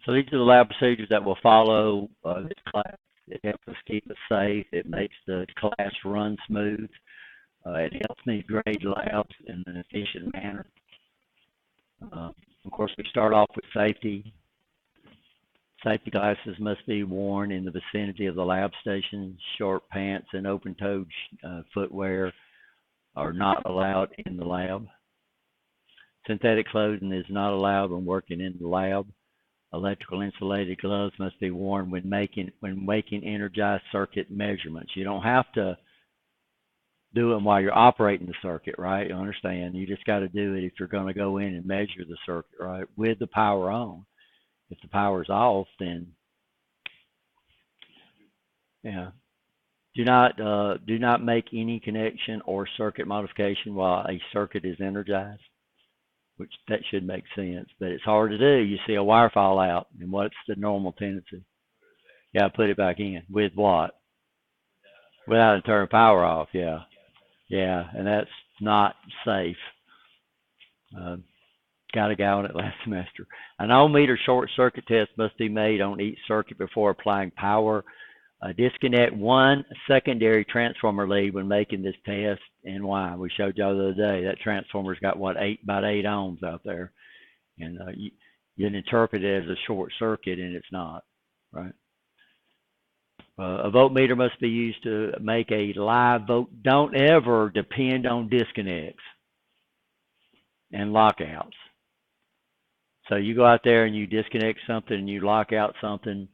So these are the lab procedures that will follow this class. It helps us keep it safe. It makes the class run smooth. It helps me grade labs in an efficient manner. Of course, we start off with safety. Safety glasses must be worn in the vicinity of the lab station. Short pants and open-toed footwear are not allowed in the lab. Synthetic clothing is not allowed when working in the lab. Electrical insulated gloves must be worn when making energized circuit measurements. You don't have to do them while you're operating the circuit, right? You understand? You just got to do it if you're going to go in and measure the circuit, right? With the power on. If the power's off, then yeah. Do not make any connection or circuit modification while a circuit is energized, which that should make sense, but it's hard to do. You see a wire fall out, and what's the normal tendency? Yeah, put it back in. With what? Without turning power off, yeah. Yeah, and that's not safe. Got a guy on it last semester. An ohm-meter short circuit test must be made on each circuit before applying power. Disconnect one secondary transformer lead when making this test, and why? We showed y'all the other day that transformer's got what, about 8 ohms out there, and you can interpret it as a short circuit, and it's not, right? A voltmeter must be used to make a live vote. Don't ever depend on disconnects and lockouts. So you go out there and you disconnect something and you lock out something.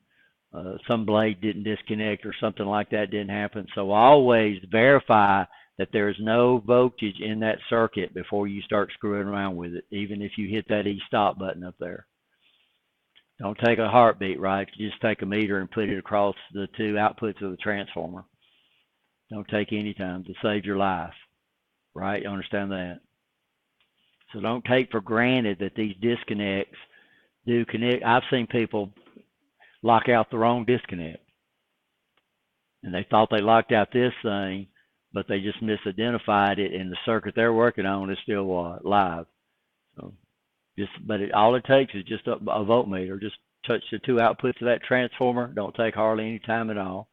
Some blade didn't disconnect or something like that didn't happen. So always verify that there's no voltage in that circuit before you start screwing around with it, even if you hit that E-stop button up there. Don't take a heartbeat, right? Just take a meter and put it across the 2 outputs of the transformer. Don't take any time to save your life, right? You understand that? So don't take for granted that these disconnects do connect. I've seen people lock out the wrong disconnect, and they thought they locked out this thing, but they just misidentified it, and the circuit they're working on is still live. So all it takes is just a voltmeter. Just touch the 2 outputs of that transformer. Don't take hardly any time at all.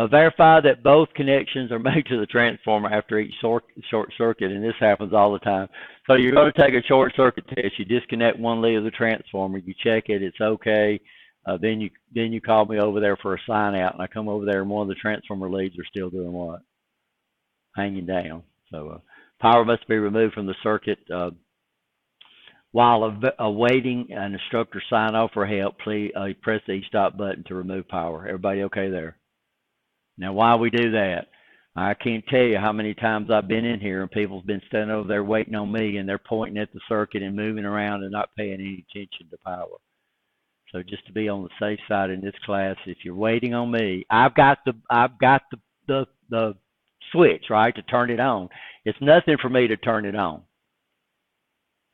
Verify that both connections are made to the transformer after each short circuit, and this happens all the time. So you're going to take a short circuit test. You disconnect one lead of the transformer. You check it. It's okay. Then you call me over there for a sign out, and I come over there, and one of the transformer leads are still doing what? Hanging down. So power must be removed from the circuit. While awaiting an instructor sign off for help, please press the E-stop button to remove power. Everybody okay there? Now, why we do that, I can't tell you how many times I've been in here and people's been standing over there waiting on me, and they're pointing at the circuit and moving around and not paying any attention to power. So just to be on the safe side in this class, if you're waiting on me, I've got the switch, right, to turn it on. It's nothing for me to turn it on.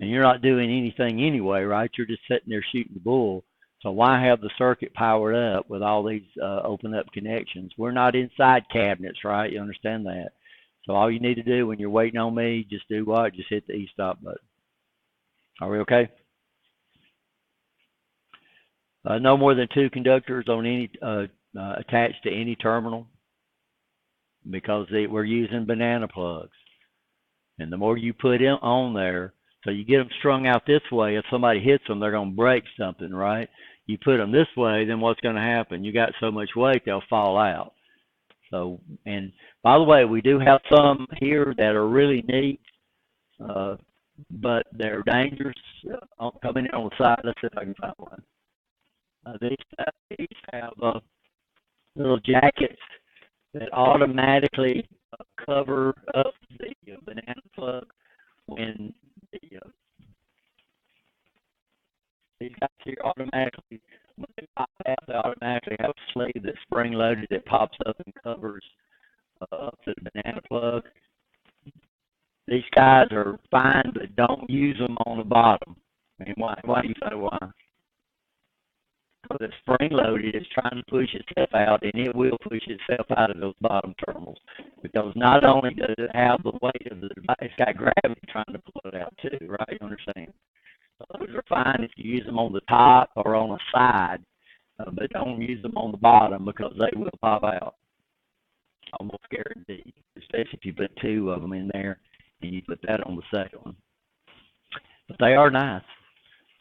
And you're not doing anything anyway, right? You're just sitting there shooting the bull. So why have the circuit powered up with all these open up connections? We're not inside cabinets, right? You understand that? So all you need to do when you're waiting on me, just do what? Just hit the E-stop button. Are we okay? No more than 2 conductors on any attached to any terminal, because we're using banana plugs. And the more you put on there, so you get them strung out this way, if somebody hits them, they're going to break something, right? You put them this way, then what's going to happen? You got so much weight, they'll fall out. So, and by the way, we do have some here that are really neat, but they're dangerous. Coming in on the side, let's see if I can find one. These have little jackets that automatically cover up the banana plug when these guys here automatically, when they pop out, they automatically have a sleeve that's spring loaded that pops up and covers up to the banana plug. These guys are fine, but don't use them on the bottom. I mean, why do you say why? Because it's spring loaded, it's trying to push itself out, and it will push itself out of those bottom terminals. Because not only does it have the weight of the device, it's got gravity trying to pull it out too, right? You understand? So those are fine if you use them on the top or on the side, but don't use them on the bottom because they will pop out. Almost guaranteed, especially if you put two of them in there and you put that on the second one. But they are nice.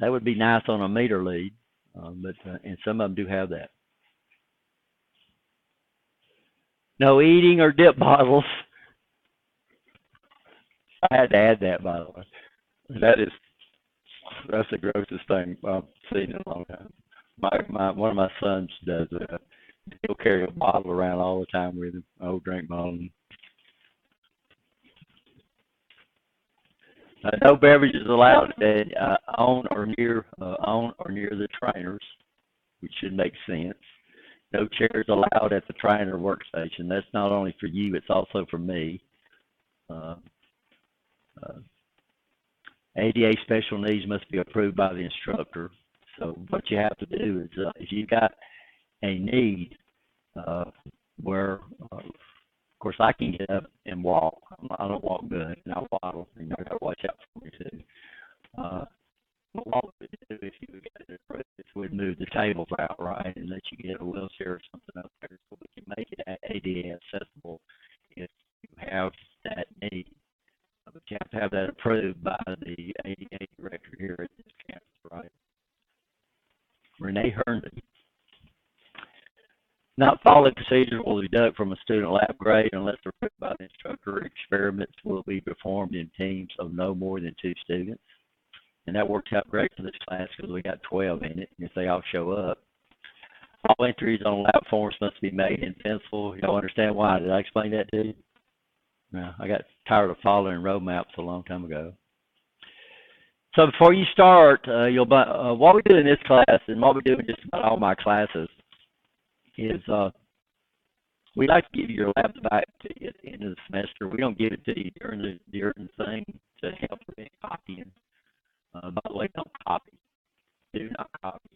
That would be nice on a meter lead, and some of them do have that. No eating or dip bottles. I had to add that, by the way. That's the grossest thing I've seen in a long time. One of my sons does that. He'll carry a bottle around all the time with him, old drink bottle. No beverages allowed on or near the trainers, which should make sense. No chairs allowed at the trainer workstation. That's not only for you; it's also for me. ADA special needs must be approved by the instructor. So what you have to do is, if you got a need where, of course, I can get up and walk. I don't walk good, and I waddle. You know, I got to watch out for me too. What we do if you get it approved is we'd move the tables out, right, and let you get a wheelchair or something up there so we can make it ADA accessible if you have that need. But you have to have that approved by the ADA director here at this campus, right? Renee Herndon. Not following procedures will deduct from a student lab grade unless approved by the instructor. Experiments will be performed in teams of no more than 2 students. And that works out great for this class because we got 12 in it, and if they all show up. All entries on lab forms must be made in pencil. Y'all understand why? Did I explain that to you? No, I got tired of following road maps a long time ago. So before you start, what we do in this class, and what we do in just about all my classes, is we like to give you your labs back to you at the end of the semester. We don't give it to you during the thing to help with copying. By the way, don't copy. Do not copy.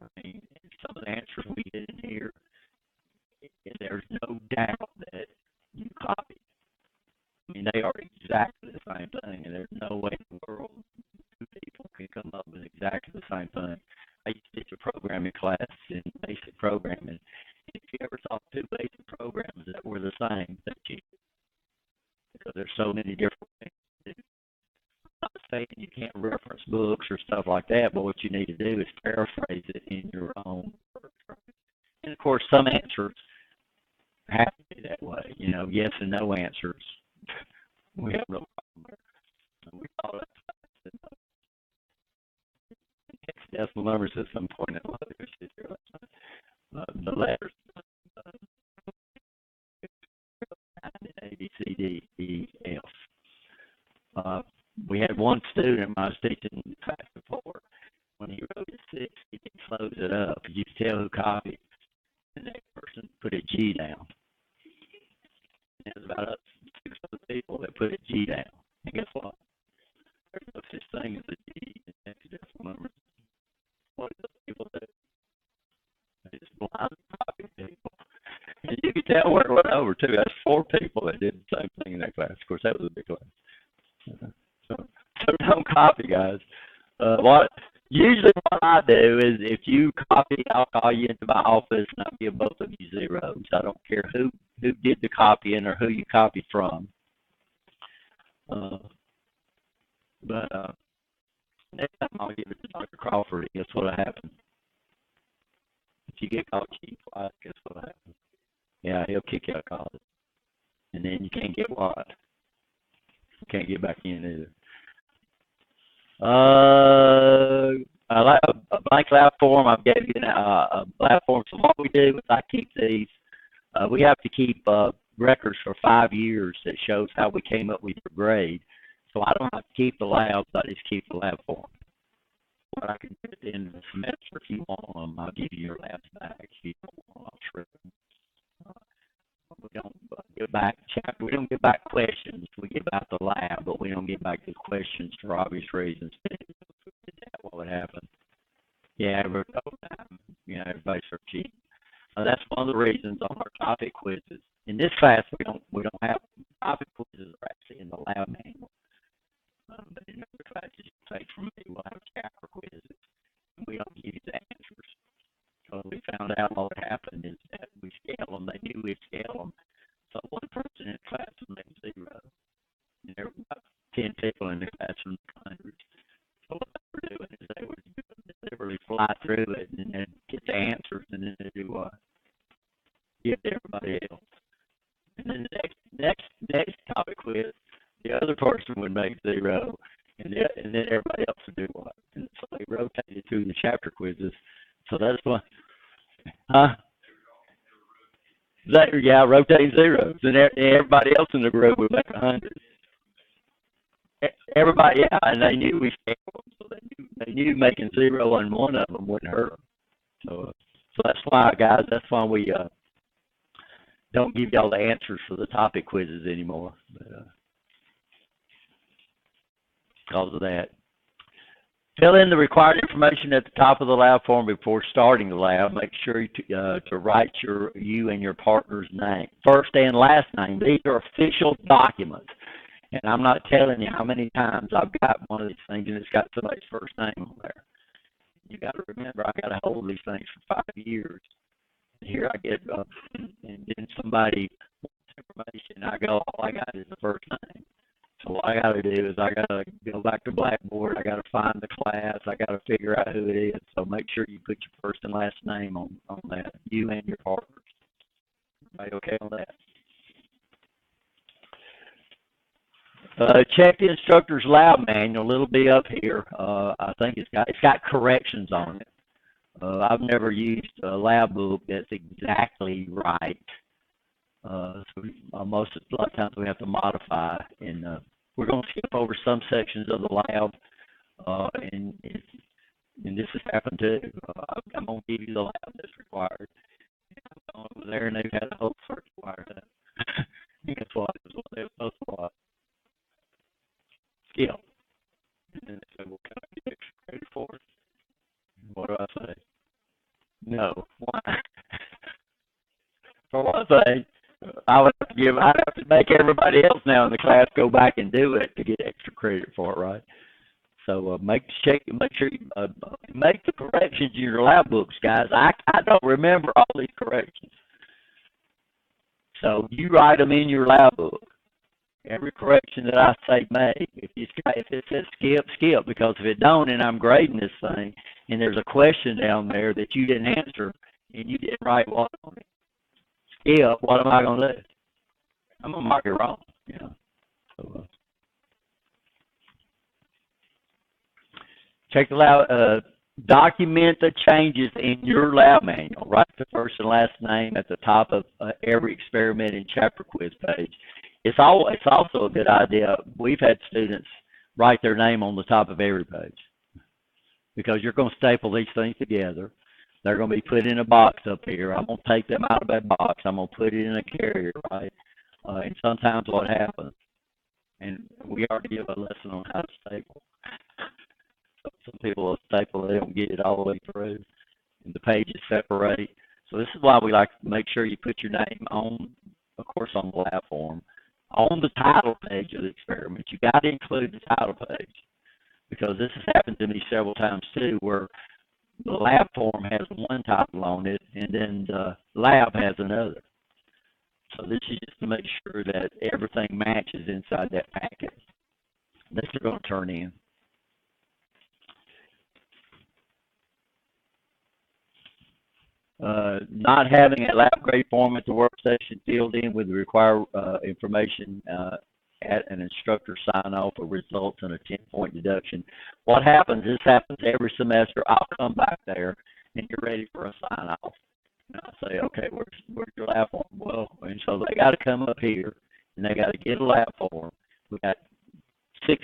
I mean, some of the answers we get in here, there's no doubt that you copy. I mean, they are exactly the same thing, and there's no way in the world two people can come up with exactly the same thing. I used to teach a programming class in basic programming. If you ever saw 2 basic programs that were the same, that's cheap. Because there's so many different things to do. I'm not saying you can't reference books or stuff like that, but what you need to do is paraphrase it in your own words. And of course, some answers have to be that way. You know, yes and no answers. We have no problem there. We call it decimal numbers at some point in life. The letters A, B, C, D, E, F. We had one student I was teaching in class before. When he wrote a 6, he could close it up. You could tell who copied. The next person put a G down. And there's about 6 other people that put a G down. And guess what? There's no such thing as a G in decimal numbers. What do those people do? They just blindly copy people. And you can tell where it went over, too. That's 4 people that did the same thing in that class. Of course, that was a big class. So don't copy, guys. Usually what I do is if you copy, I'll call you into my office and I'll give both of you zeros. I don't care who did the copying or who you copied from. But next time I'll give it to Dr. Crawford. Guess what'll happen? If you get caught cheap, guess what'll happen? Yeah, he'll kick you out of college. And then you can't get what? You can't get back in either. A blank lab form. I've gave you a lab form. So what we do is I keep these. We have to keep records for 5 years that shows how we came up with your grade. So I don't have to keep the labs. I just keep the lab form. What I can do at the end of the semester, if you want them, I'll give you your labs back. If you don't want them, I'll strip them. We don't get back questions. We get back the lab, but we don't get back the questions for obvious reasons. What would happen? Yeah, everybody's so cheap. That's one of the reasons on our topic quizzes. In this class, we don't have topic quizzes are actually in the lab manual. But in other classes you take from me, we'll have 10 people in the classroom, hundreds. So what they were doing is they would literally fly through it and then get the answers and then they do what? Give to everybody else. And then the next topic quiz, the other person would make 0, and then everybody else would do what? And so they rotated through the chapter quizzes. So that's why, huh? Rotating zeros, and everybody else in the group would make 100. Everybody, and they knew we failed, so they knew making 0 on one of them wouldn't hurt them. So that's why, guys. That's why we don't give y'all the answers for the topic quizzes anymore, because of that. Fill in the required information at the top of the lab form before starting the lab. Make sure to write you and your partner's name, first and last name. These are official documents. And I'm not telling you how many times I've got one of these things and it's got somebody's first name on there. You got to remember, I got to hold these things for 5 years. Here I get, and then somebody wants information. I go, all I got is the first name. So what I got to do is I got to go back to Blackboard. I got to find the class. I got to figure out who it is. So make sure you put your first and last name on that, you and your partners. Everybody okay on that? Check the instructor's lab manual. It'll be up here. I think it's got corrections on it. I've never used a lab book that's exactly right. So a lot of times we have to modify, and we're going to skip over some sections of the lab, and this has happened too. I'm going to give you the lab that's required. I'm over there, and they've had a whole search required. Guess what? It was what they were supposed to watch. Skip. And then they say, well, can I get extra credit for it? What do I say? No. Why? For one thing, I'd have to make everybody else now in the class go back and do it to get extra credit for it, right? So make sure you make the corrections in your lab books, guys. I don't remember all these corrections. So you write them in your lab book. Every correction that I say make. If it says skip, skip. Because if it don't, and I'm grading this thing, and there's a question down there that you didn't answer, and you didn't write what on it, skip. What am I going to do? I'm going to mark it wrong. You know. So, check the lab. Document the changes in your lab manual. Write the first and last name at the top of every experiment and chapter quiz page. It's also a good idea. We've had students write their name on the top of every page, because you're going to staple these things together. They're going to be put in a box up here. I'm going to take them out of that box. I'm going to put it in a carrier, right? And sometimes what happens, and we already give a lesson on how to staple. Some people will staple, they don't get it all the way through, and the pages separate. So this is why we like to make sure you put your name on, of course, on the lab form, on the title page of the experiment. You got to include the title page, because this has happened to me several times too, where the lab form has one title on it and then the lab has another. So this is just to make sure that everything matches inside that packet. This is going to turn in. Not having a lab grade form at the workstation filled in with the required information at an instructor sign off or results in a 10-point deduction. What happens, this happens every semester. I'll come back there and you're ready for a sign off. And I'll say, okay, where's your lab form? Well, and so they got to come up here and they got to get a lab form. We got 6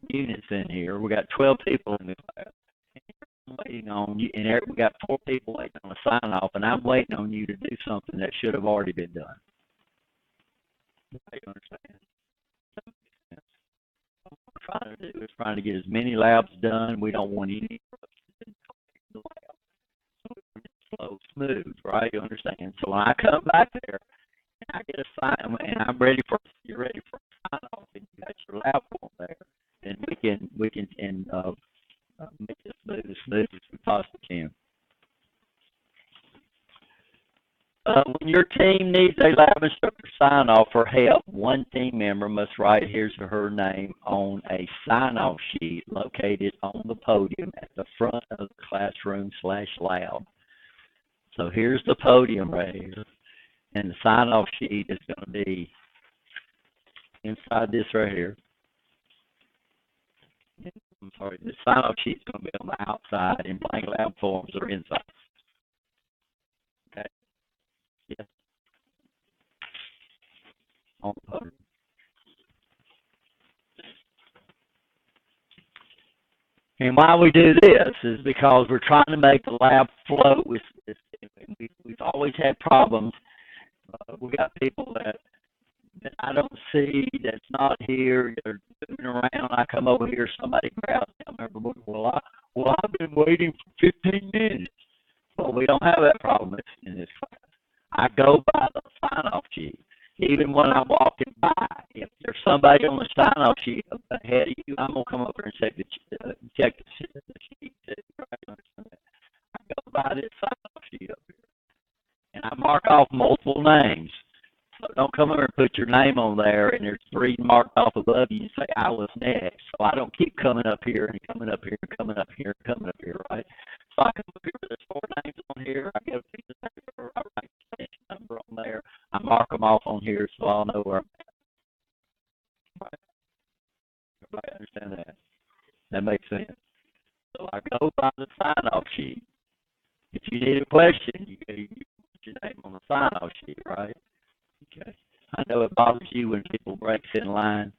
units in here. We got 12 people in the class. Waiting on you, and we got 4 people waiting on a sign off, and I'm waiting on you to do something that should have already been done. You understand? What we're trying to do is trying to get as many labs done. We don't want any in the lab. So it's slow, smooth, right? You understand? So when I come back there and I get a sign, and I'm ready for you're ready for a sign off, and you got your lab form there, then we can make it smooth as we possibly can. When your team needs a lab instructor sign-off for help, one team member must write his or her name on a sign-off sheet located on the podium at the front of the classroom/lab. So here's the podium right here, and the sign-off sheet is going to be inside this right here. I'm sorry, the sign-off sheet is going to be on the outside, and blank lab forms are inside. Okay. Yes. On the podium. And why we do this is because we're trying to make the lab flow. We've always had problems. We got people that I don't see, that's not here, they're moving around. I come over here, somebody grabs them. I've been waiting for 15 minutes. Well, we don't have that problem in this class. I go by the sign-off sheet. Even when I'm walking by, if there's somebody on the sign-off sheet up ahead of you, I'm going to come over and check the sheet. I go by this sign-off sheet up here, and I mark off multiple names. So don't come over and put your name on there, and there's 3 marked off above you and say, I was next. So I don't keep coming up here and coming up here and coming up here and coming up here, right? So I come up here, there's 4 names on here. I get a piece of paper, I write the number on there. I mark them off on here so I'll know where I'm at. Right? Everybody understand that? That makes sense. So I go by the sign-off sheet. If you need a question, you put your name on the sign-off sheet, right? Okay. I know it bothers you when people break in line,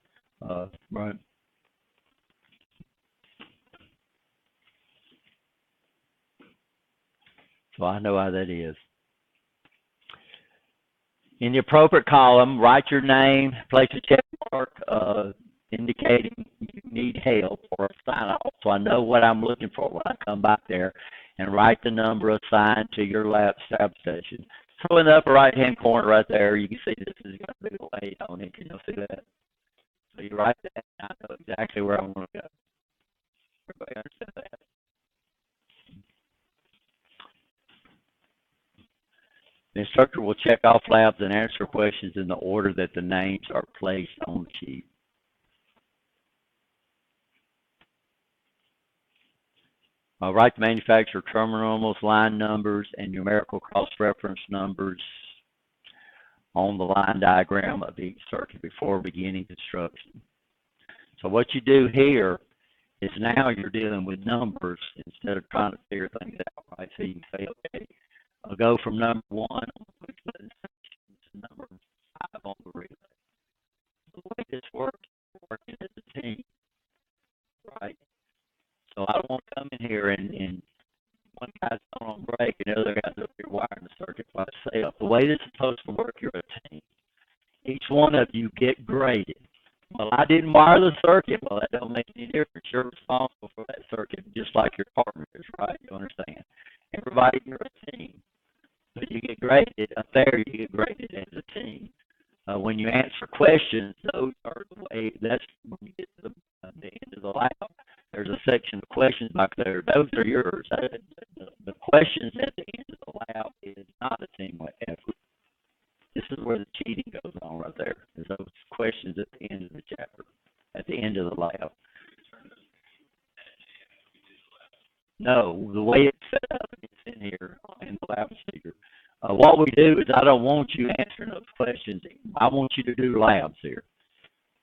right? So I know how that is. In the appropriate column, write your name, place a check mark indicating you need help or a sign-off, so I know what I'm looking for when I come back there, and write the number assigned to your lab station. So in the upper right-hand corner right there, you can see this is got a big old 8 on it. Can you see that? So you write that, and I know exactly where I want to go. Everybody understand that? The instructor will check off labs and answer questions in the order that the names are placed on the sheet. Write the manufacturer terminals, line numbers, and numerical cross-reference numbers on the line diagram of each circuit before beginning construction. So what you do here is now you're dealing with numbers instead of trying to figure things out, right? So you can say, okay, I'll go from number 1 to number 5 on the relay. The way this works, we're working as a team, right? So I don't want to come in here and one guy's on break and the other guy's up here wiring the circuit by itself. The way this is supposed to work, you're a team. Each one of you get graded. Well, I didn't wire the circuit. Well, that don't make any difference. You're responsible for that circuit just like your partner is, right? You understand? Everybody, you're a team. So you get graded up there, you get graded as a team. When you answer questions, those are the way, that's when you get to the end of the lab. There's a section of questions back there. Those are yours. The questions at the end of the lab is not a team effort. This is where the cheating goes on right there. There's those questions at the end of the chapter, at the end of the lab. No, the way it's set up, it's in here in the lab speaker. What we do is I don't want you answering those questions. I want you to do labs here.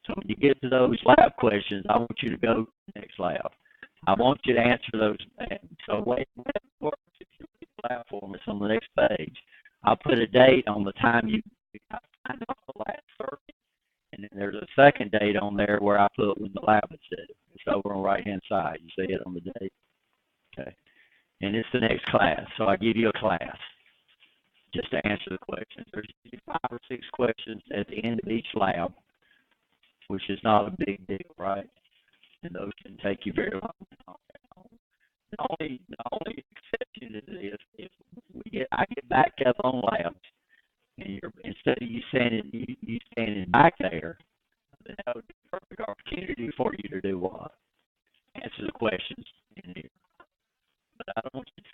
So when you get to those lab questions, I want you to go to the next lab. I want you to answer those. So wait, lab form is on the next page. I'll put a date on the time you signed off the lab circuit, and then there's a second date on there where I put when the lab is set. It's over on the right-hand side. You see it on the date. Okay, and it's the next class. So I give you a class just to answer the questions. There's 5 or 6 questions at the end of each lab, which is not a big deal, right? And those can take you very long. The only exception is if I get backed up on labs, and instead of you standing back there, then that would be a perfect opportunity for you to do what? Answer the questions in here. But I don't want you to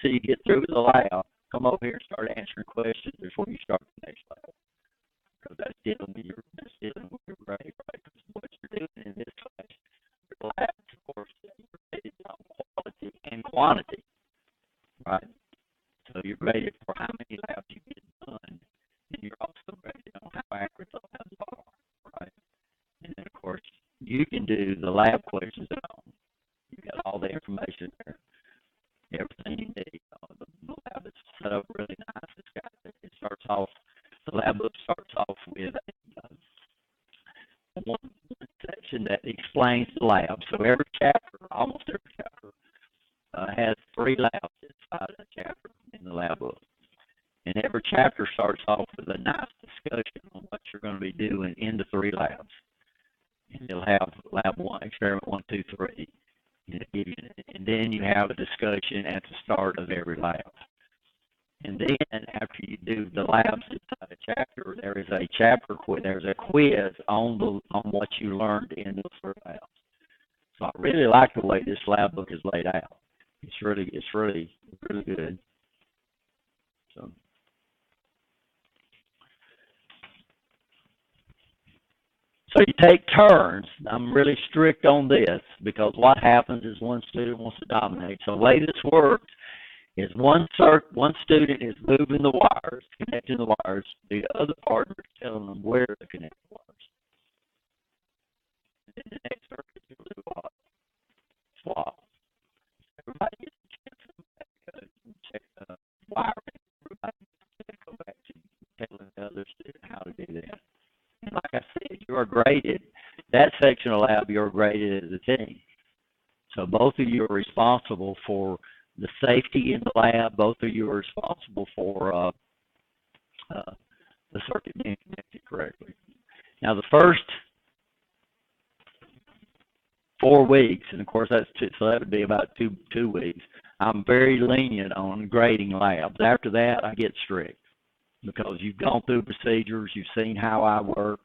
see you get through the lab come over here and start answering questions before you start the next lab. Because that's dealing with your grade, right? Because what you're doing in this class, your labs, of course, you're graded on quality and quantity, right? So you're graded for how many labs you get done, and you're also graded on how accurate the labs are, right? And then, of course, you can do the lab questions at home. You got all the information there, everything you need. The lab is set up really nice. It starts off, the lab book starts off with one section that explains the lab. So every chapter, almost every chapter, has 3 labs inside a chapter in the lab book. And every chapter starts off with a nice discussion on what you're going to be doing in the 3 labs. And you'll have lab 1, experiment 1, 2, 3. And then you have a discussion at the start of every lab. And then after you do the labs inside a chapter, there is a chapter quiz. There's a quiz on what you learned in those 3 labs. So I really like the way this lab book is laid out. It's really good. So you take turns. I'm really strict on this because what happens is one student wants to dominate. So the way this works is one student is moving the wires, connecting the wires. The other partner is telling them where to connect the wires. And then the next circuit is going to do what? Swap. Everybody gets a chance to check the wiring. Everybody gets to go back to telling the other student how to do that. And like I said, you are graded. That section of lab, you're graded as a team. So both of you are responsible for the safety in the lab. Both of you are responsible for the circuit being connected correctly. Now, the first 4 weeks, and of course so that would be about two weeks, I'm very lenient on grading labs. After that, I get strict because you've gone through procedures, you've seen how I work,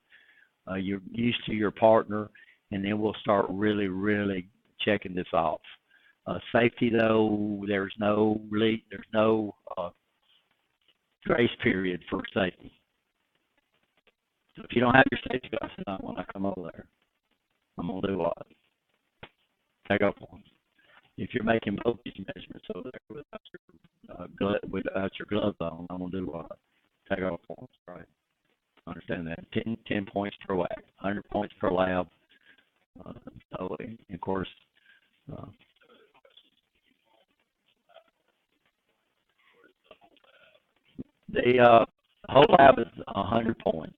you're used to your partner, and then we'll start really checking this off. Safety, though, there's no grace period for safety. So if you don't have your safety glasses on when I come over there, I'm going to do what? Take off one. If you're making voltage measurements over there without your gloves on, I'm going to do what? Take off one, right? Understand that. 10 points per lab, 100 points per lab. So, and of course, the whole lab is 100 points.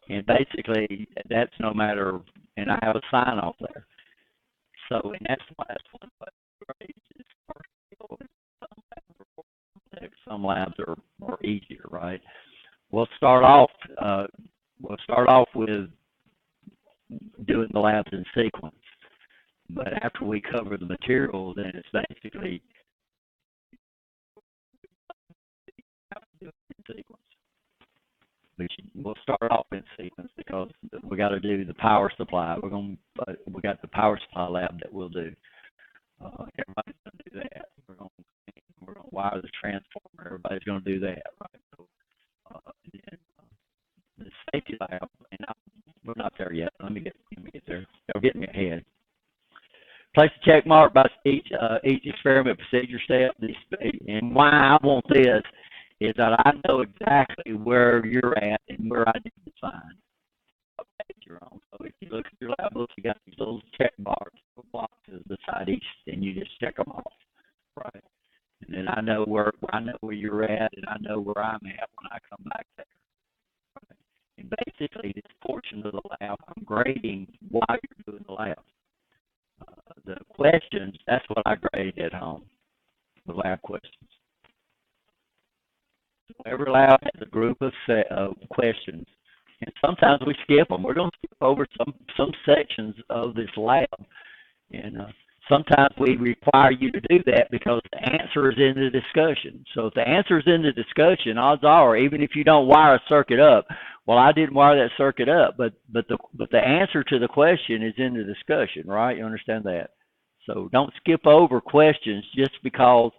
And basically, that's no matter, and I have a sign off there. So, and that's the last one. But some labs are more easier, right? We'll start off with doing the labs in sequence. But after we cover the material, then it's basically in sequence. We'll start off in sequence because we got to do the power supply. We got the power supply lab that we'll do. Everybody's going to do that. We're going to wire the transformer. Everybody's going to do that, right? So, the safety lab, and we're not there yet. Let me get there. They're getting ahead. Place a check mark by each experiment procedure step. And why I want this is that I know exactly where you're at and where I need to sign. You're on. So if you look at your lab book, you got these little check marks, boxes beside each, and you just check them off, right? And then I know where you're at, and I know where I'm at when I come back there. Right? And basically, this portion of the lab, I'm grading while you're doing the lab. The questions, that's what I grade at home, the lab questions. Every lab has a group of questions, and sometimes we skip them. We're going to skip over some sections of this lab, and sometimes we require you to do that because the answer is in the discussion. So if the answer is in the discussion, odds are, even if you don't wire a circuit up, well, I didn't wire that circuit up, but the answer to the question is in the discussion, right? You understand that? So don't skip over questions just because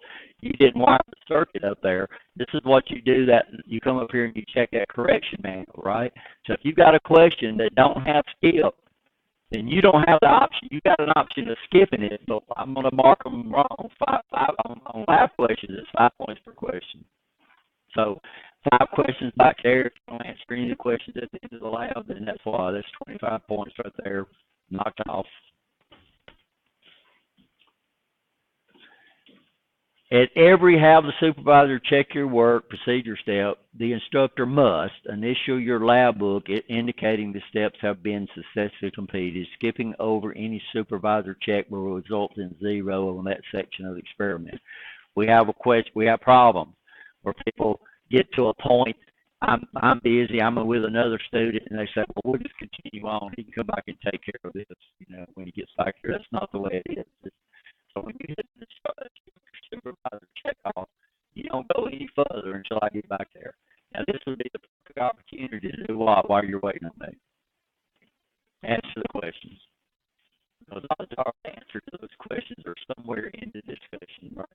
You didn't wire the circuit up there. This is what you do. That you come up here and you check that correction manual, right? So if you got a question that don't have skip, then you don't have the option. You got an option of skipping it. So I'm going to mark them wrong. Five on lab questions. It's 5 points per question. So 5 questions back there. If you don't answer any of the questions at the end of the lab, then that's why. That's 25 points right there, knocked off. At every have the supervisor check your work procedure step, the instructor must initial your lab book indicating the steps have been successfully completed. Skipping over any supervisor check will result in 0 on that section of the experiment. We have a question, we have problems where people get to a point, I'm busy, I'm with another student, and they say, well, we'll just continue on. He can come back and take care of this, when he gets back here. That's not the way it is. So when you hit the supervisor check off, you don't go any further until I get back there. Now, this would be the perfect opportunity to do what while you're waiting on me. Answer the questions. Because odds are the answer to those questions are somewhere in the discussion, right?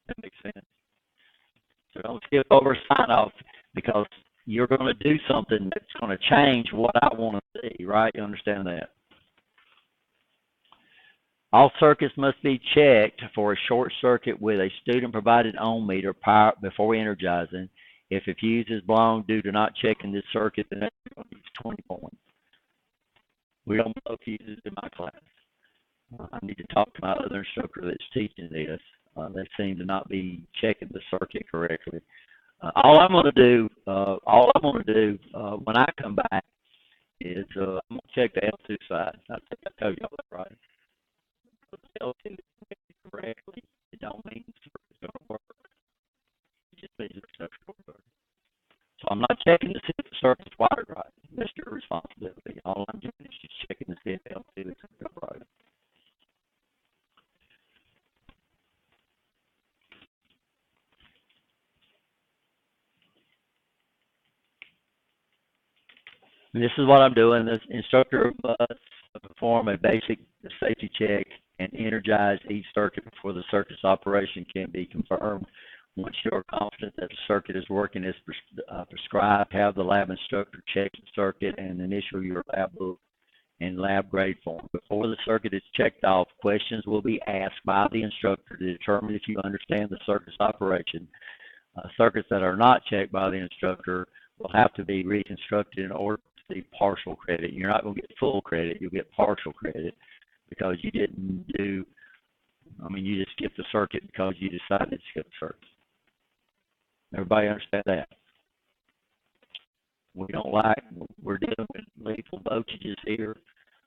That makes sense. So don't skip over sign off because you're going to do something that's going to change what I want to see, right? You understand that? All circuits must be checked for a short circuit with a student-provided ohm meter power before energizing. If a fuse is blown due to not checking this circuit, then that's going to use 20 points. We don't blow fuses in my class. I need to talk to my other instructor that's teaching this. They seem to not be checking the circuit correctly. All I'm going to do when I come back is I'm going to check the L2 side. I think I told y'all that, right? L2 correctly, it don't mean the circuit's going to work. It just means the structural work. So I'm not checking to see if the circuit's wired right. That's your responsibility. All I'm doing is just checking to see if L2 is right. And this is what I'm doing. The instructor must perform a basic safety check and energize each circuit before the circuit's operation can be confirmed. Once you are confident that the circuit is working as prescribed, have the lab instructor check the circuit and initial your lab book and lab grade form. Before the circuit is checked off, questions will be asked by the instructor to determine if you understand the circuit's operation. Circuits that are not checked by the instructor will have to be reconstructed in order to receive partial credit. You're not going to get full credit, you'll get partial credit because you didn't do, you just skipped the circuit because you decided to skip the circuit. Everybody understand that? We're dealing with lethal voltages here.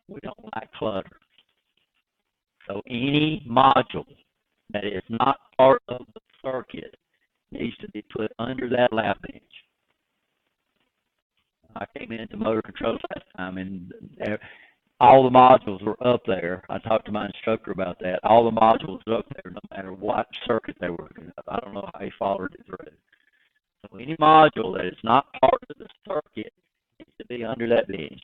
We don't like clutter. So any module that is not part of the circuit needs to be put under that lab bench. I came into motor controls last time and all the modules were up there. I talked to my instructor about that. All the modules were up there no matter what circuit they were working up. I don't know how he followed it through. So any module that is not part of the circuit needs to be under that bench,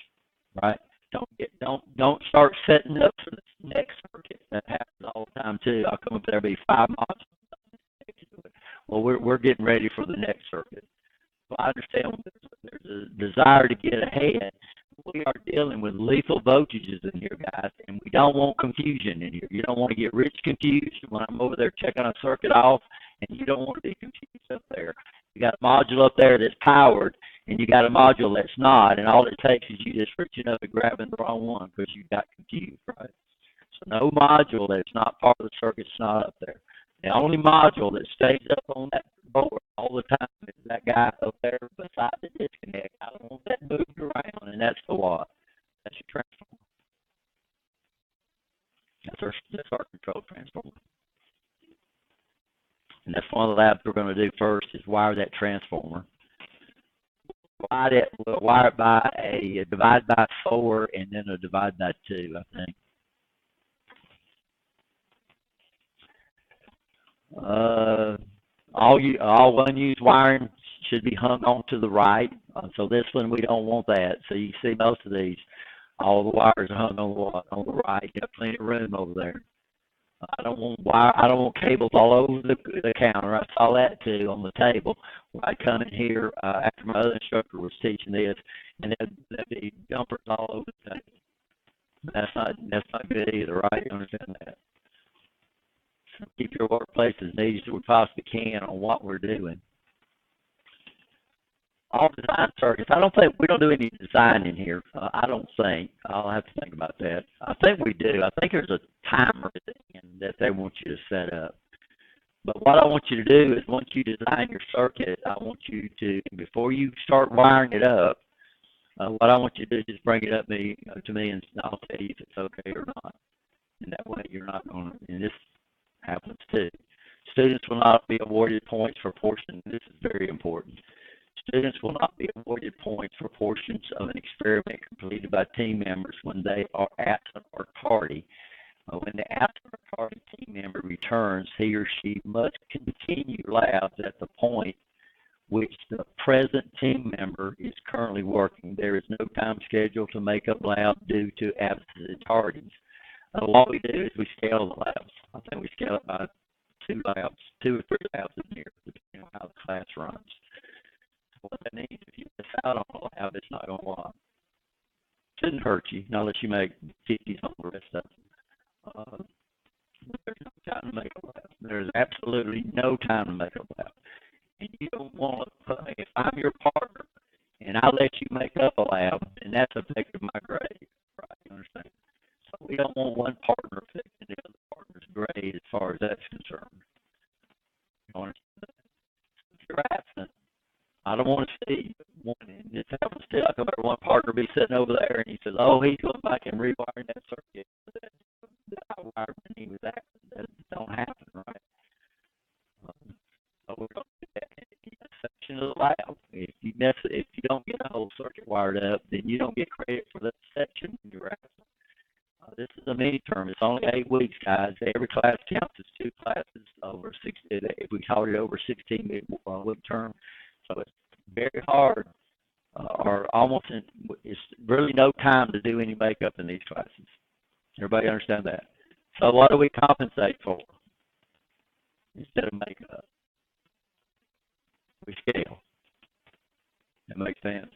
right? Don't start setting up for the next circuit. That happens all the time too. I'll come up there, be 5 modules. Well, we're getting ready for the next circuit. So I understand there's a desire to get ahead. We are dealing with lethal voltages in here, guys, and we don't want confusion in here. You don't want to get rich confused when I'm over there checking a circuit off, and you don't want to be confused up there. You got a module up there that's powered, and you got a module that's not, and all it takes is you just reaching up and grabbing the wrong one because you got confused, right? So no module that's not part of the circuit's not up there. The only module that stays up on that board all the time is that guy up there beside the disconnect. I don't want that moved around, and that's the what? That's your transformer. That's our control transformer. And that's one of the labs we're going to do first is wire that transformer. We'll wire it by a divide by 4 and then a divide by 2, I think. All unused wiring should be hung on to the right. So this one, we don't want that. So you see most of these, all the wires are hung on the right. You have plenty of room over there. I don't want wire. I don't want cables all over the counter. I saw that too on the table. I'd come in here after my other instructor was teaching this, and there'd be dumpers all over the table. That's not good either, right? You understand that? So keep your workplace as neat as we possibly can on what we're doing. All design circuits. I don't think we don't do any design in here. I don't think. I'll have to think about that. I think we do. I think there's a timer that they want you to set up. But what I want you to do is once you design your circuit, I want you to, before you start wiring it up, what I want you to do is just bring it up to me and I'll tell you if it's okay or not. And that way you're not going to, and this happens too. Students will not be awarded points for portions. This is very important. Students will not be awarded points for portions of an experiment completed by team members when they are absent or tardy. When the absent or tardy team member returns, he or she must continue labs at the point which the present team member is currently working. There is no time schedule to make up labs due to absence and tardies. What we do is we scale the labs. I think we scale it by 2 or 3 labs in here, depending on how the class runs. What that means, if you miss out on a lab, it's not going to lie. Shouldn't hurt you, not unless you make 50s on the rest of them. There's no time to make a lab. There's absolutely no time to make a lab. And you don't want to, if I'm your partner and I let you make up a lab, then that's affecting my grade, right? You understand? So we don't want one partner affecting the other partner's grade as far as that's concerned. You understand? If you're absent, I don't want to see one. It happens still. I come over one partner be sitting over there and he says, "Oh, he's going back and rewiring that circuit that I wired when he was absent." That don't happen, right? So we're going to do that in a section of the lab. If you don't get a whole circuit wired up, then you don't get credit for that section when you're absent. This is a mini term. It's only 8 weeks, guys. Every class counts as 2 classes over 6. If we taught it over 16 week term. So it's very hard, or almost, it's really no time to do any makeup in these classes. Everybody understand that? So what do we compensate for instead of makeup? We scale. That makes sense.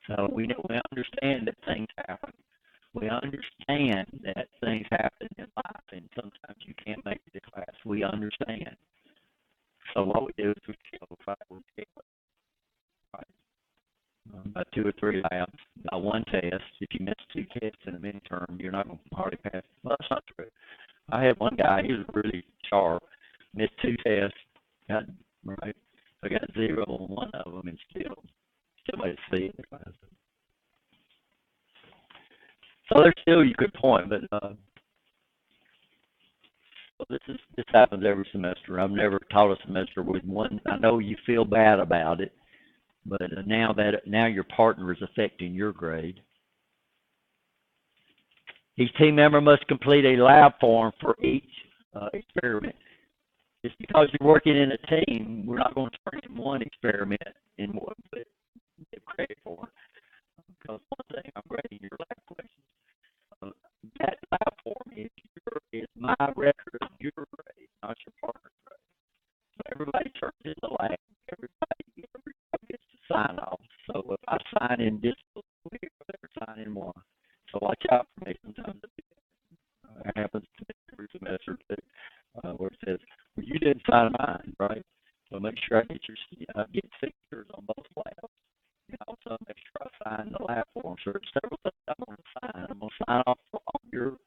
So we understand that things happen. We understand that things happen in life, and sometimes you can't make it to class. We understand. So what we do is we scale right? About 2 or 3 labs, about 1 test. If you miss 2 tests in a midterm, you're not going to hardly pass. Well, that's not true. I had one guy, he was really sharp, missed 2 tests, got right. I got 0 on one of them, and still made a C in the class. So there's still a good point, but this happens every semester. I've never taught a semester with one. I know you feel bad about it, but now your partner is affecting your grade. Each team member must complete a lab form for each experiment. Just because you're working in a team, we're not going to turn in one experiment in one give credit for. Because one thing, I'm grading your lab questions. That lab form is my record of your grade, not your partner's grade. So everybody turns in the lab. Everybody gets to sign off. So if I sign in this week, they're signing one. So watch out for me. Sometimes it happens to me every semester too, where it says, well, you didn't sign mine, right? So make sure I get signatures on both labs. And also make sure I sign the lab form. So there's several things I'm going to sign. I'm going to sign off on your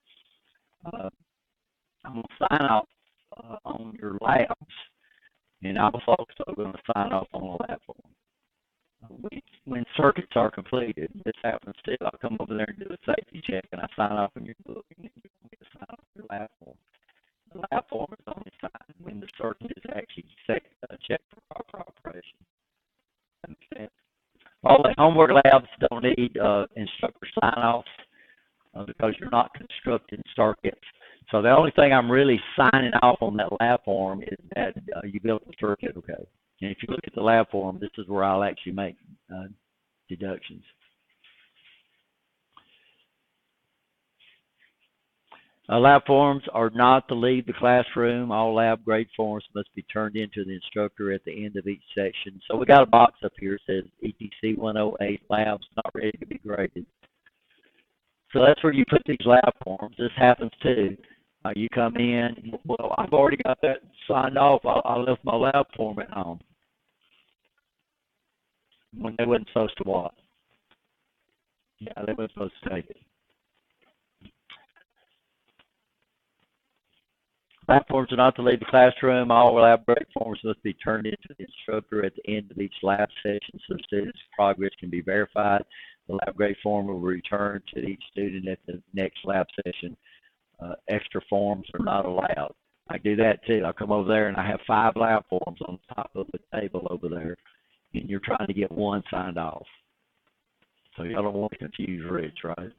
on your labs, and I'm also going to sign off on the lab form. When circuits are completed, this happens too. I'll come over there and do a safety check, and I sign off on your book, and then you get to sign off your lab form. The lab form is only signed when the circuit is actually checked for proper operation. Understand? All the homework labs don't need instructor sign-offs because you're not constructing circuits. So the only thing I'm really signing off on that lab form is that you built the circuit, okay? And if you look at the lab form, this is where I'll actually make deductions. Lab forms are not to leave the classroom. All lab grade forms must be turned in to the instructor at the end of each section. So we got a box up here that says ETC 108 labs not ready to be graded. So that's where you put these lab forms. This happens too. You come in, well, I've already got that signed off. I left my lab form at home when they wasn't supposed to what? Yeah, they weren't supposed to take it. Lab forms are not to leave the classroom. All lab grade forms must be turned into the instructor at the end of each lab session so students' progress can be verified. The lab grade form will be returned to each student at the next lab session. Extra forms are not allowed. I do that too. I come over there and I have 5 lab forms on the top of the table over there, and you're trying to get one signed off. So y'all don't want to confuse Rich, right?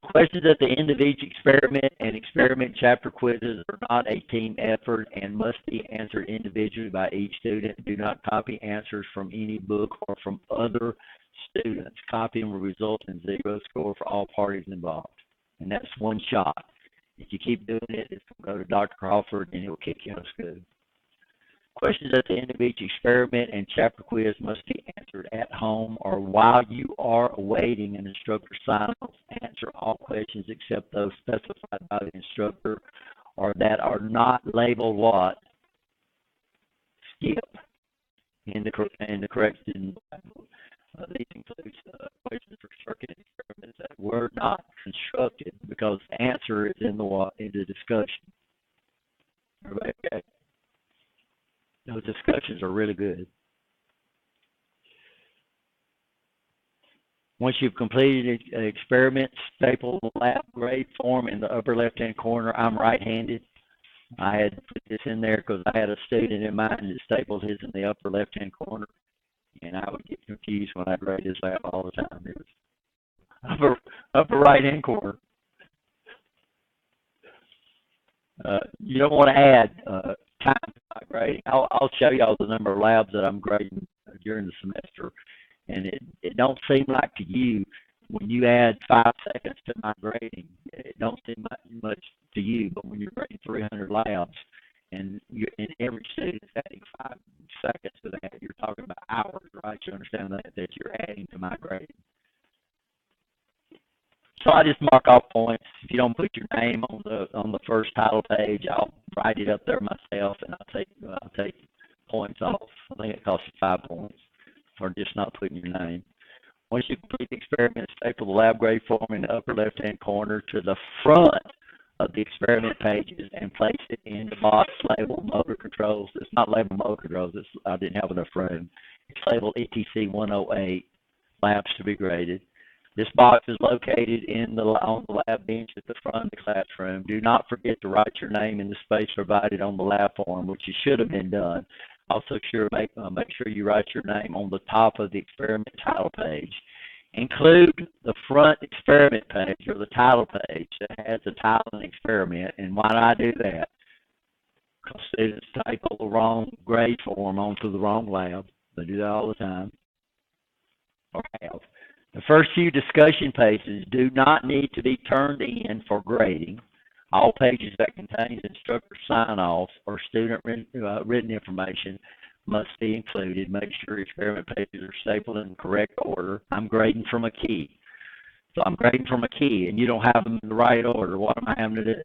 Questions at the end of each experiment and experiment chapter quizzes are not a team effort and must be answered individually by each student. Do not copy answers from any book or from other students. Copying will result in 0 score for all parties involved. And that's one shot. If you keep doing it, it's going to go to Dr. Crawford and he'll kick you out of school. Questions at the end of each experiment and chapter quiz must be answered at home or while you are awaiting an instructor sign-off. Answer all questions except those specified by the instructor or that are not labeled what? Skip in the correction. These include questions for circuit experiments that were not constructed because the answer is in the discussion. Everybody okay? Those discussions are really good. Once you've completed an experiment, staple the lab grade form in the upper left-hand corner. I'm right-handed. I had to put this in there because I had a student in mind that stapled his in the upper left-hand corner, and I would get confused when I grade his lab all the time. It was upper right-hand corner. You don't want to add time to my grading. I'll show y'all the number of labs that I'm grading during the semester, and it don't seem like to you when you add 5 seconds to my grading, it don't seem much to you, but when you're grading 300 labs and every student's adding 5 seconds to that, you're talking about hours, right? You understand that you're adding to my grading. So I just mark off points. If you don't put your name on the first title page, I'll write it up there myself, and I'll take points off. I think it costs you 5 points for just not putting your name. Once you complete the experiment, staple the lab grade form in the upper left-hand corner to the front of the experiment pages and place it in the box labeled motor controls. It's not labeled motor controls. I didn't have enough room. It's labeled ETC 108, labs to be graded. This box is located on the lab bench at the front of the classroom. Do not forget to write your name in the space provided on the lab form, which you should have been done. Also, make sure you write your name on the top of the experiment title page. Include the front experiment page or the title page that has the title and experiment. And why do I do that? Because students type the wrong grade form onto the wrong lab. They do that all the time. Or have. The first few discussion pages do not need to be turned in for grading. All pages that contain instructor sign-offs or student written information must be included. Make sure experiment pages are stapled in the correct order. I'm grading from a key. So I'm grading from a key, and you don't have them in the right order. What am I having to do?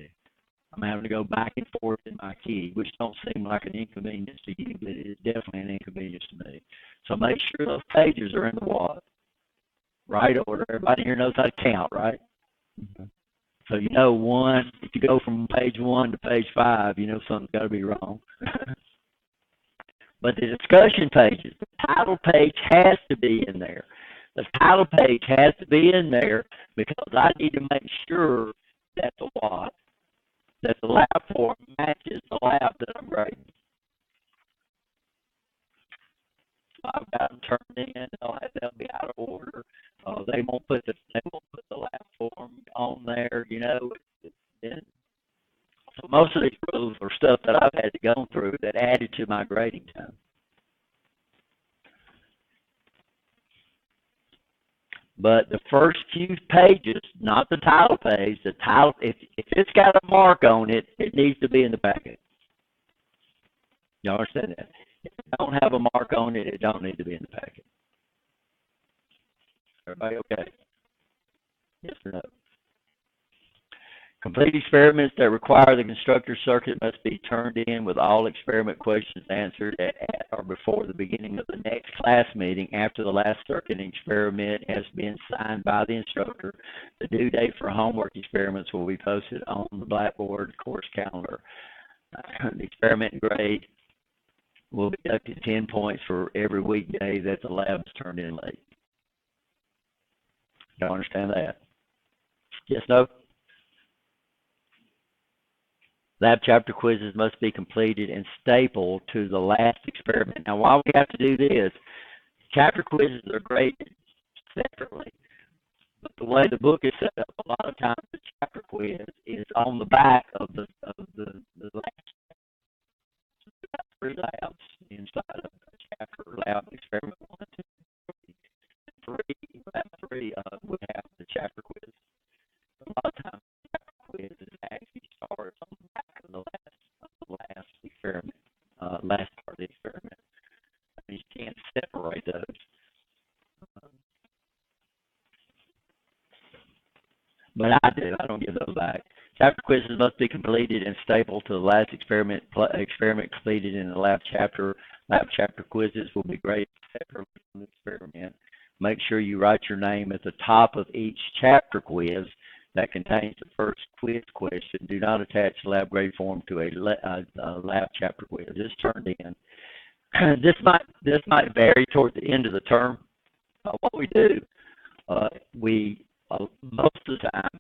I'm having to go back and forth in my key, which don't seem like an inconvenience to you, but it is definitely an inconvenience to me. So make sure those pages are in the what? Right order. Everybody here knows how to count, right? Mm-hmm. So you know if you go from page 1 to page 5, you know something's got to be wrong. But the discussion pages, the title page has to be in there. The title page has to be in there because I need to make sure that that the lab form matches the lab that I'm grading. So I've got them turned in. They'll be out of order. They won't put the lab form on there. You know. So most of these rules are stuff that I've had to go through that added to my grading time. But the first few pages, not the title page, the title, if it's got a mark on it, it needs to be in the packet. You understand that? If it don't have a mark on it, it don't need to be in the packet. Everybody okay? Yes or no? Complete experiments that require the constructor circuit must be turned in with all experiment questions answered at or before the beginning of the next class meeting after the last circuit experiment has been signed by the instructor. The due date for homework experiments will be posted on the Blackboard course calendar. The experiment grade will be deducted 10 points for every weekday that the lab is turned in late. You understand that? Yes, no? Lab chapter quizzes must be completed and stapled to the last experiment. Now, why we have to do this, chapter quizzes are graded separately. But the way the book is set up, a lot of times the chapter quiz is on the back of the last three labs inside of the chapter lab experiment 1, 2, 3. Lab 3 would have the chapter quiz. A lot of times the chapter quiz is actually starts on the back of the last experiment, last part of the experiment. I mean, you can't separate those. But I do. I don't give those back. Chapter quizzes must be completed and stapled to the last experiment completed in the lab chapter. Lab chapter quizzes will be graded separately from the experiment. Make sure you write your name at the top of each chapter quiz that contains the first quiz question. Do not attach the lab grade form to a lab chapter quiz. It's turned in. This might vary toward the end of the term. What we do, most of the time,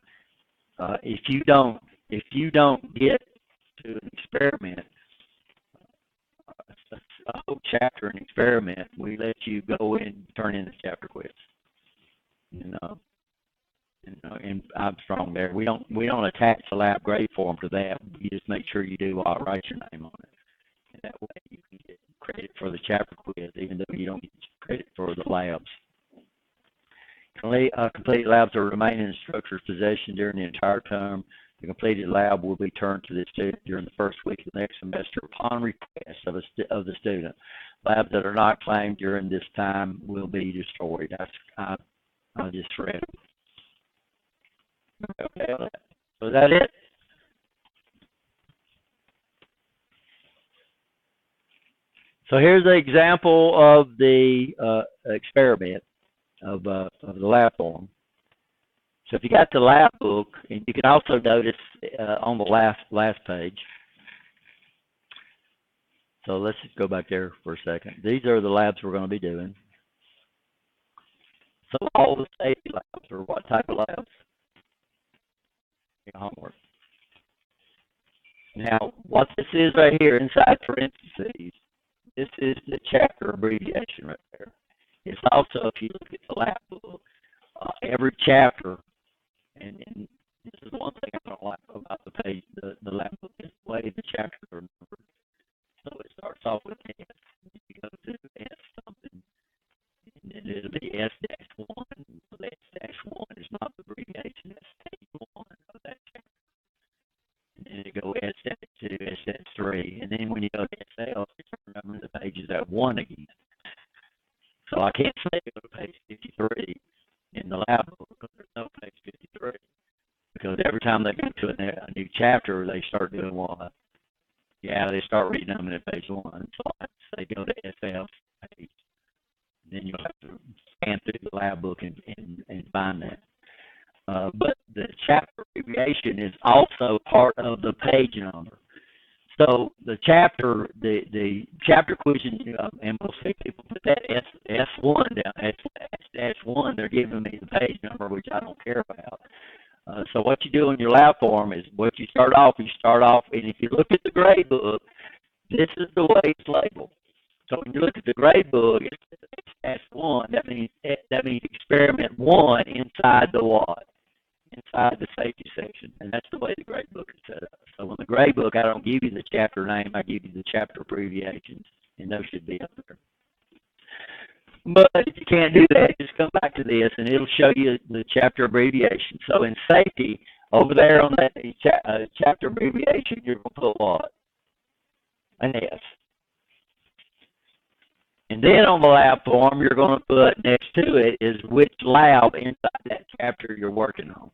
if you don't get to an experiment, a whole chapter an experiment, we let you go in and turn in the chapter quiz. And I'm strong there. We don't attach the lab grade form to that. You just make sure you do write your name on it, and that way you can get credit for the chapter quiz, even though you don't get credit for the labs. Complete labs will remain in the instructor's possession during the entire term. The completed lab will be turned to the student during the first week of the next semester upon request of the student. Labs that are not claimed during this time will be destroyed. I just read it. Okay, so is that it? So here's an example of the experiment of the lab form. So if you got the lab book, and you can also notice on the last page. So let's just go back there for a second. These are the labs we're going to be doing. So all the safety labs, or what type of labs? Homework. Now, what this is right here inside parentheses, this is the chapter abbreviation right there. It's also, if you look at the lab book, every chapter, and this is one thing I don't like about the page, the lab book, is the way the chapters are numbered. So it starts off with S, you go to S something, and then it'll be S-1. So S-1 is not the abbreviation, that's stage 1 of that chapter. And then it goes S-2, S-3, and then when you go to SL, it's remembering the pages at 1 again. So I can't say go to page 53 in the lab book because there's no page 53. Because every time they go to a new chapter, they start doing what? Yeah, they start reading them at page 1. So I say go to SF page. Then you'll have to scan through the lab book and find that. But the chapter abbreviation is also part of the page number. So the chapter question, and most people put that S1 down, S1, they're giving me the page number, which I don't care about. So what you do in your lab form is what you start off, and if you look at the grade book, this is the way it's labeled. So when you look at the grade book, it's S1, that means experiment 1 inside the what? Inside the safety section, and that's the way the grade book is set up. So on the grade book, I don't give you the chapter name, I give you the chapter abbreviations, and those should be up there. But if you can't do that, just come back to this, and it'll show you the chapter abbreviation. So in safety, over there on that chapter abbreviation, you're going to put what? An S. And then on the lab form, you're going to put next to it is which lab inside that chapter you're working on.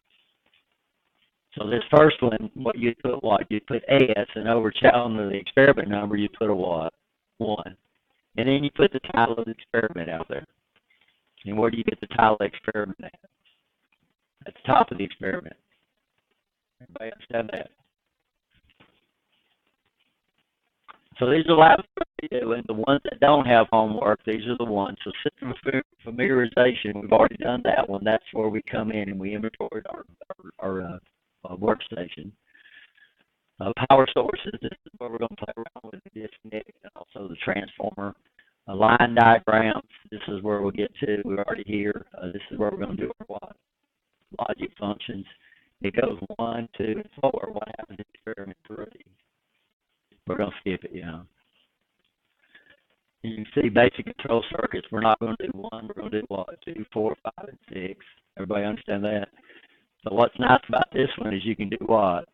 So this first one, what you put what? You put S, and over on the experiment number, you put a what? 1. And then you put the title of the experiment out there. And where do you get the title of the experiment at? At the top of the experiment. Everybody understand that? So these are labs we do, and the ones that don't have homework, these are the ones. So system familiarization, we've already done that one. That's where we come in and we inventory our workstation. Power sources, this is where we're going to play around with the disconnect and also the transformer. Line diagrams, this is where we'll get to. We're already here. This is where we're going to do our logic functions. It goes 1, 2, and 4. What happens in experiment 3? We're going to skip it, You can see basic control circuits. We're not going to do 1. We're going to do what? 2, 4, 5, and 6. Everybody understand that? So what's nice about this one is you can do what?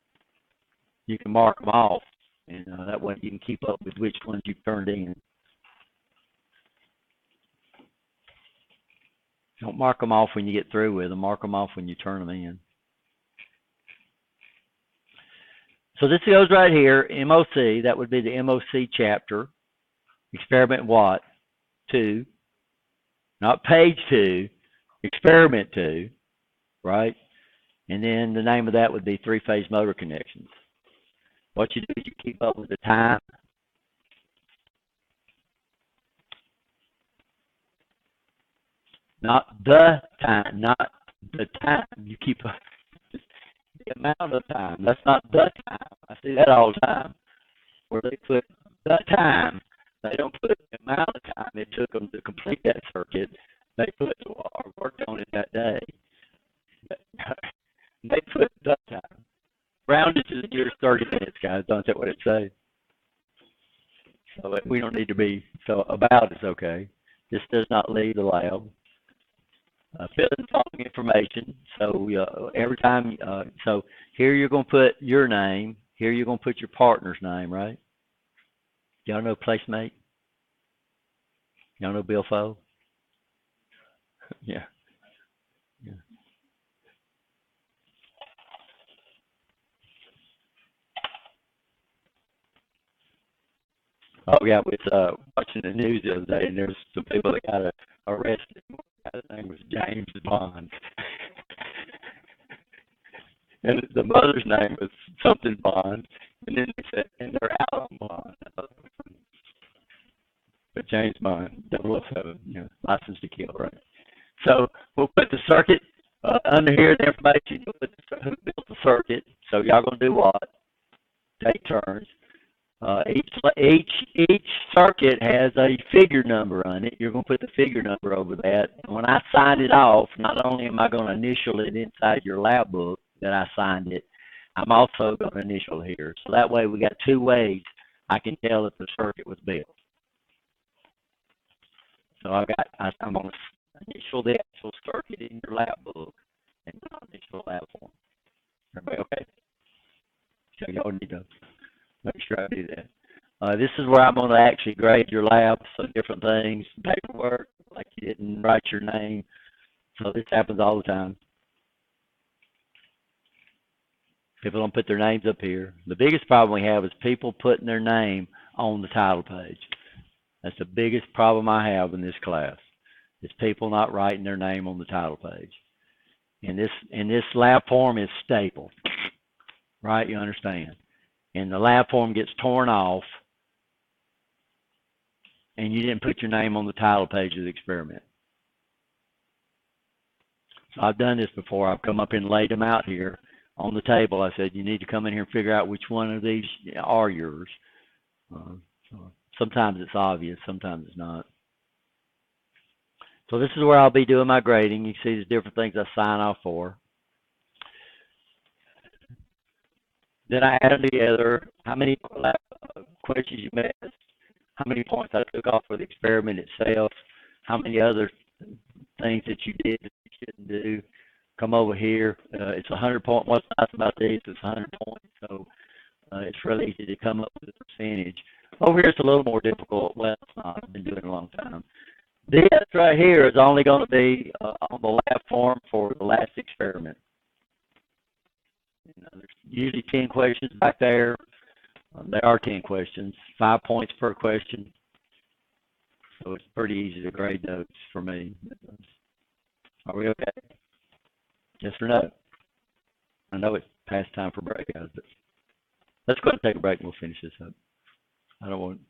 You can mark them off, and that way you can keep up with which ones you've turned in. Don't mark them off when you get through with them. Mark them off when you turn them in. So this goes right here, MOC. That would be the MOC chapter. Experiment what? 2. Not page 2. Experiment 2. Right? And then the name of that would be 3-phase motor connections. What you do is you keep up with the time. Not the time. Not the time. You keep up the amount of time. That's not the time. I see that all the time. Where they put the time. They don't put the amount of time it took them to complete that circuit. They put or worked on it that day. They put the time. Rounded to the nearest 30 minutes, guys. Don't say what it says. So we don't need to be so about is okay. This does not leave the lab. Fill in the following information. So every time, so here you're going to put your name. Here you're going to put your partner's name, right? Y'all know Placemate? Y'all know Bill Foe? Yeah. Oh yeah, I was watching the news the other day, and there's some people that got arrested. His name was James Bond, and the mother's name was something Bond, and then they said, and they're out on Bond. But James Bond, 007, license to kill, right? So we'll put the circuit under here, the information. You'll put who built the circuit. So y'all gonna do what? Take turns. Each circuit has a figure number on it. You're going to put the figure number over that. And when I sign it off, not only am I going to initial it inside your lab book that I signed it, I'm also going to initial here. So that way we got 2 ways I can tell if the circuit was built. So I'm going to initial the actual circuit in your lab book and initial lab form. Everybody okay? So y'all need to make sure I do that. This is where I'm going to actually grade your lab, so different things, paperwork, like you didn't write your name. So this happens all the time. People don't put their names up here. The biggest problem we have is people putting their name on the title page. That's the biggest problem I have in this class, is people not writing their name on the title page. And this lab form is stapled, right? You understand? And the lab form gets torn off, and you didn't put your name on the title page of the experiment. So I've done this before. I've come up and laid them out here on the table. I said, you need to come in here and figure out which one of these are yours. Sometimes it's obvious, sometimes it's not. So this is where I'll be doing my grading. You can see there's different things I sign off for. Then I add them together, how many questions you missed, how many points I took off for the experiment itself, how many other things that you did that you shouldn't do. Come over here. It's 100 point. What's nice about this is 100 points, so it's really easy to come up with a percentage. Over here it's a little more difficult. Well, it's not. I've been doing it a long time. This right here is only going to be on the lab form for the last experiment. There's usually 10 questions back there. There are 10 questions, 5 points per question. So it's pretty easy to grade those for me. Are we okay? Yes or no? I know it's past time for break, guys, but let's go ahead and take a break and we'll finish this up. I don't want